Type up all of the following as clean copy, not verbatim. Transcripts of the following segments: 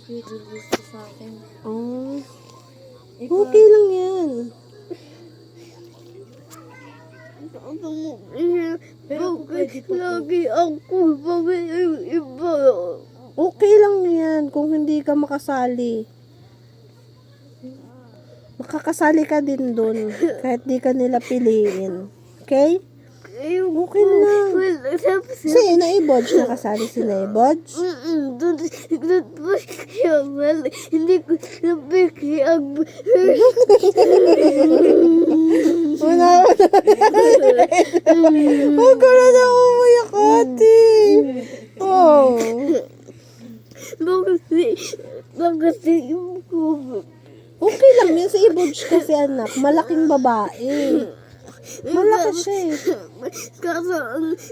schedule gusto sa akin. Oh. Okay lang yan. Pero kung pwede pa po. Lagi ako yung iba. Okay lang yan kung hindi ka makasali. Makakasali ka din dun kahit di ka nila piliin. Okay? Okay lang. Si Naibodge, nakasali si Naibodge. Doon po siya, hindi ko napikiyag. Wala. Huwag ka na na umayak, ate. Oh. Bakit yung ko? Okay lang yun. Si Ibodge kasi anak, malaking babae. Malaki siya eh. Kaso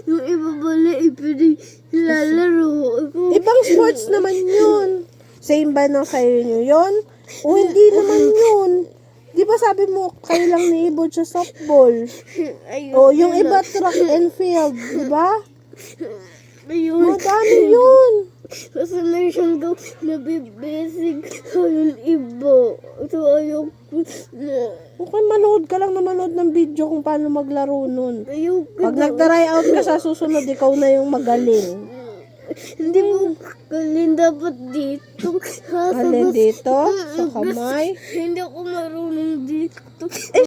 yung iba pala ipinilalaro ko. Ibang sports naman yun. Same ba nang sa'yo nyo yun? O hindi naman yun. Di ba sabi mo, kayo lang ni Ibodge sa softball? O yung iba track and field, di ba? Ayun. Madami yun. Kasi na siyang daw nabibisig sa yung iba. So ayaw ko na. Okay, manood ka lang na manood ng video kung paano maglaro nun. Ayaw ko Pag na. nag-try out ka sa susunod, ikaw na yung magaling. Hindi mo galing dapat dito. Alin dito? Sa kamay? Hindi ako marunong dito.